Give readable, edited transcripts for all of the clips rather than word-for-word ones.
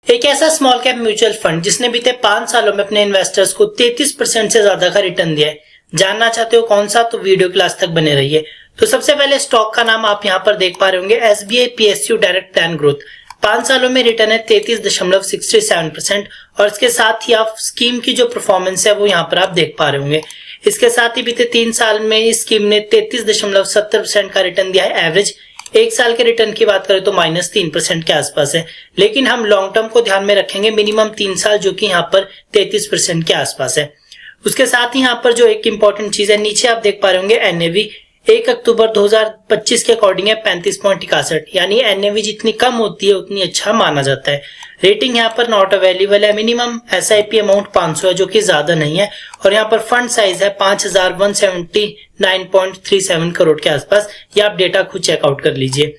एक ऐसा small cap mutual fund जिसने बीते 5 सालों में अपने इन्वेस्टर्स को 33% से ज्यादा का रिटर्न दिया है। जानना चाहते हो कौन सा, तो वीडियो क्लास तक बने रहिए। तो सबसे पहले स्टॉक का नाम आप यहाँ पर देख पा रहे होंगे, SBI PSU direct plan growth. 5 सालों में रिटर्न है 33.67% और इसके साथ ही आप स्कीम की जो परफॉर्मेंस है वो यहाँ पर आप देख पा रहे होंगे। इसके साथ ही बीते 3 साल में इस स्कीम ने 33.70% का रिटर्न दिया है एवरेज। 1 साल के रिटर्न की बात करें तो -3% के आसपास है, लेकिन हम लॉन्ग टर्म को ध्यान में रखेंगे, मिनिमम 3 साल, जो कि यहाँ पर 33% के आसपास है। उसके साथ ही यहाँ पर जो एक इंपॉर्टेंट चीज है, नीचे आप देख पा रहे होंगे NAV 1 अक्टूबर 2025 के अकॉर्डिंग है 35.61, यानी NAV जितनी कम होती है उतनी अच्छा माना जाता है। रेटिंग यहाँ पर नॉट अवेलेबल है। मिनिमम SIP अमाउंट 500 है, जो कि ज्यादा नहीं है, और यहाँ पर फंड साइज है 5179.37 करोड़ के आसपास। ये आप डेटा खुद चेकआउट कर लीजिए।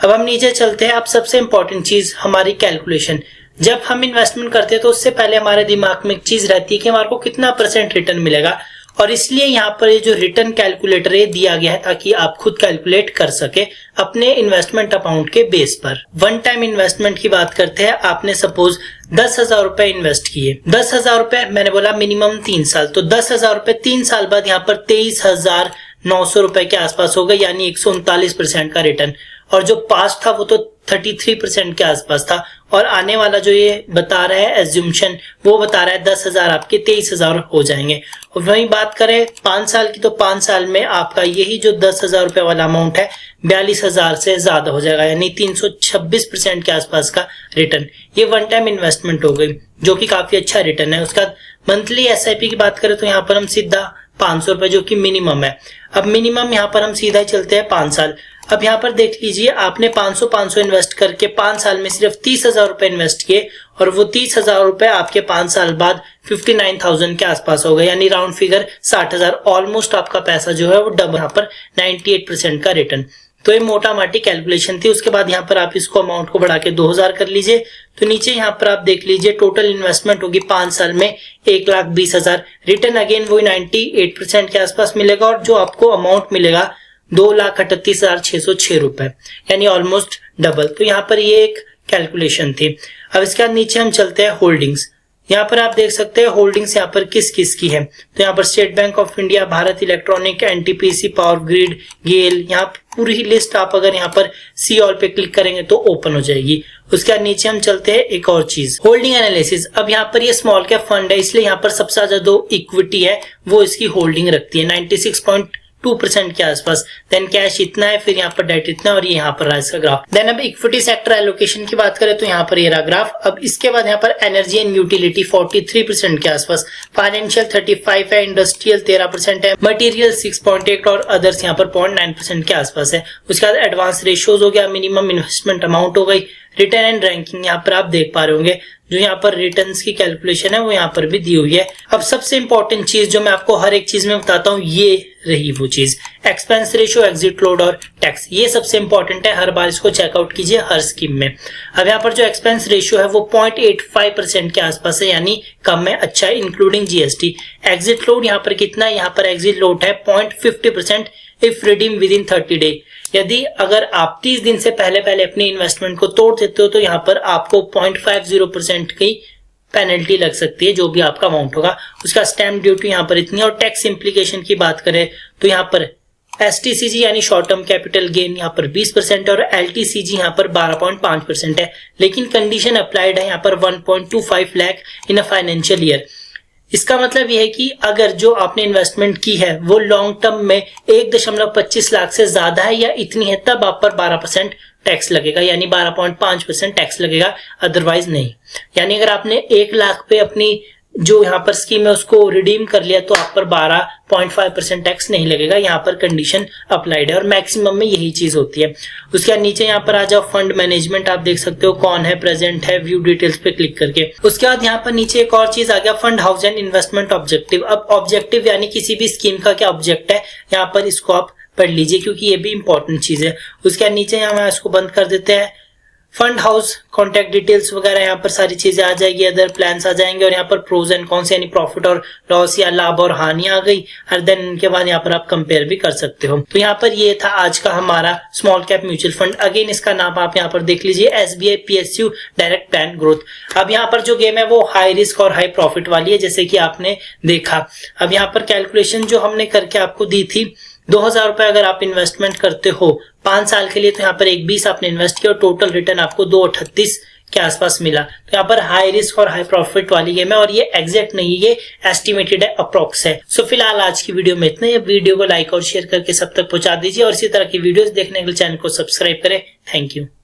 अब हम नीचे चलते हैं। अब सबसे इंपॉर्टेंट चीज हमारी कैलकुलेशन। जब हम इन्वेस्टमेंट करते हैं तो उससे पहले हमारे दिमाग में एक चीज रहती है कि हमारे को कितना % रिटर्न मिलेगा, और इसलिए यहाँ पर ये जो रिटर्न कैलकुलेटर है दिया गया है ताकि आप खुद कैलकुलेट कर सके अपने इन्वेस्टमेंट अमाउंट के बेस पर। वन टाइम इन्वेस्टमेंट की बात करते हैं। आपने सपोज 10,000 रुपए इन्वेस्ट किए, 10,000 रुपए, मैंने बोला मिनिमम 3 साल, तो 10,000 रुपए 3 साल बाद यहाँ पर 23,900 रुपए के आसपास होगा, यानी 139% का रिटर्न। और जो पास्ट था वो तो 33% के आसपास था, और आने वाला जो ये बता रहा है एज्यूम्शन, वो बता रहा है 10,000 आपके 23,000 हो जाएंगे। और वहीं बात करें 5 साल की, तो 5 साल में आपका यही जो 10,000 रुपए वाला अमाउंट है 42,000 से ज्यादा हो जाएगा, यानी 326% के आसपास का रिटर्न। ये वन टाइम इन्वेस्टमेंट हो गई, जो कि काफी अच्छा रिटर्न है। उसका मंथली SIP की बात करें तो यहाँ पर हम सीधा 500 रुपए, जो कि मिनिमम है। अब मिनिमम यहाँ पर हम सीधा चलते हैं 5 साल। अब यहाँ पर देख लीजिए, आपने 500 इन्वेस्ट करके 5 साल में सिर्फ 30,000 रुपए इन्वेस्ट किए, और वो 30,000 रुपए आपके 5 साल बाद 59,000 के आसपास हो गए, यानी राउंड फिगर 60,000। ऑलमोस्ट आपका पैसा जो है वो डबल, यहाँ पर 98% का रिटर्न। तो ये मोटा माटी कैलकुलेशन थी। उसके बाद यहाँ पर आप इसको अमाउंट को बढ़ा के 2,000 कर लीजिए। तो नीचे यहाँ पर आप देख लीजिए, टोटल इन्वेस्टमेंट होगी 5 साल में 1,20,000। रिटर्न अगेन वही 98% के आसपास मिलेगा, और जो आपको अमाउंट मिलेगा 2,38,606 रुपए, यानी ऑलमोस्ट डबल। तो यहाँ पर ये एक कैलकुलेशन थी। अब इसके बाद नीचे हम चलते हैं होल्डिंग्स। यहाँ पर आप देख सकते हैं होल्डिंग्स यहाँ पर किस किस की है। तो यहाँ पर state bank of India, Bharat electronic, NTPC, power grid, GAIL, यहाँ पूरी लिस्ट आप अगर यहाँ पर सी ऑल पे क्लिक करेंगे तो ओपन हो जाएगी। उसके बाद नीचे हम चलते हैं एक और चीज, होल्डिंग एनालिसिस। अब यहाँ पर ये स्मॉल कैप फंड है, इसलिए यहाँ पर सबसे ज्यादा जो इक्विटी है वो इसकी होल्डिंग रखती है 96.2% के आसपास। देन कैश इतना है, फिर यहाँ पर डेट इतना, और ये यहाँ पर रहा इसका ग्राफ। देन अब इक्विटी सेक्टर एलोकेशन की बात करें तो यहाँ पर ये रहा ग्राफ। अब इसके बाद यहाँ पर एनर्जी एंड यूटिलिटी 43% के आसपास, फाइनेंशियल 35 है, इंडस्ट्रियल 13% है, मटेरियल 6.8 और अदर्स यहाँ पर 0.9% के आसपास है। उसके बाद एडवांस रेशियोज हो गया, मिनिमम इन्वेस्टमेंट अमाउंट हो गई, रिटर्न एंड रैंकिंग यहाँ पर आप देख पा रहे होंगे। जो यहाँ पर रिटर्न्स की कैलकुलेशन है वो यहाँ पर भी दी हुई है। अब सबसे इंपॉर्टेंट चीज जो मैं आपको हर एक चीज में बताता हूँ, ये रही वो चीज, एक्सपेंस रेशियो, एग्जिट लोड और टैक्स। ये सबसे इंपॉर्टेंट है, हर बार इसको चेकआउट कीजिए हर स्कीम में। अब यहाँ पर जो एक्सपेंस रेशियो है वो 0.85% के आसपास है, यानी कम है, अच्छा है, इंक्लूडिंग GST। एग्जिट लोड यहाँ पर कितना है, यहाँ पर एग्जिट लोड है 0.50% if redeem with in 30 day. यदि अगर आप 30 दिन से पहले अपनी इन्वेस्टमेंट को तोड़ देते हो तो यहाँ पर आपको 0.50% की पेनल्टी लग सकती है, जो भी आपका अमाउंट होगा। उसका स्टैम्प ड्यूटी यहाँ पर इतनी। और टैक्स इम्प्लीकेशन की बात करें तो यहाँ पर STCG यानी शॉर्ट टर्म कैपिटल गेन यहाँ पर 20% और LTCG यहाँ पर 12.5% है, लेकिन कंडीशन अप्लाइड है यहाँ पर 1.25 लाख इन अ फाइनेंशियल ईयर। इसका मतलब यह है कि अगर जो आपने इन्वेस्टमेंट की है वो लॉन्ग टर्म में 1.25 लाख से ज्यादा है या इतनी है, तब आप पर 12% टैक्स लगेगा, यानी 12.5% टैक्स लगेगा, अदरवाइज नहीं। यानी अगर आपने 1 लाख पे अपनी जो यहाँ पर स्कीम है उसको रिडीम कर लिया तो आप पर 12.5% टैक्स नहीं लगेगा। यहाँ पर कंडीशन अप्लाइड है, और मैक्सिमम में यही चीज होती है। उसके नीचे यहाँ पर आ जाओ, फंड मैनेजमेंट आप देख सकते हो कौन है, प्रेजेंट है, व्यू डिटेल्स पे क्लिक करके। उसके बाद यहाँ पर नीचे एक और चीज आ गया, fund house and investment objective. अब ऑब्जेक्टिव यानी किसी भी स्कीम का क्या ऑब्जेक्ट है, यहाँ पर इसको आप पढ़ लीजिए, क्योंकि ये भी इंपॉर्टेंट चीज है। उसके नीचे यहाँ इसको बंद कर देते हैं। फंड हाउस कॉन्टैक्ट डिटेल्स वगैरह यहाँ पर सारी चीजें आ जाएगी, अदर प्लान्स आ जाएंगे और यहाँ पर प्रोज एंड कॉन्स यानी प्रॉफिट और लॉस या लाभ और हानि आ गई और देन इनके बाद यहाँ पर आप कंपेयर भी कर सकते हो। तो यहाँ पर ये था आज का हमारा small cap mutual fund. Again इसका नाम आप यहाँ पर देख लीजिए, SBI PSU direct plan growth. अब यहाँ पर जो गेम है वो हाई रिस्क और हाई प्रॉफिट वाली है, जैसे कि आपने देखा। अब यहाँ पर कैलकुलेशन जो हमने करके आपको दी थी, 2000 रुपए अगर आप इन्वेस्टमेंट करते हो 5 साल के लिए, तो यहाँ पर 1.20 आपने इन्वेस्ट किया और टोटल रिटर्न आपको 2.38 के आसपास मिला। तो यहाँ पर हाई रिस्क और हाई प्रॉफिट वाली गेम है और ये एग्जैक्ट नहीं, ये एस्टिमेटेड है, अप्रोक्स है। सो फिलहाल आज की वीडियो में इतना ही। वीडियो को लाइक और शेयर करके सब तक पहुंचा दीजिए और इसी तरह की वीडियोस देखने के लिए चैनल को सब्सक्राइब करें। Thank you.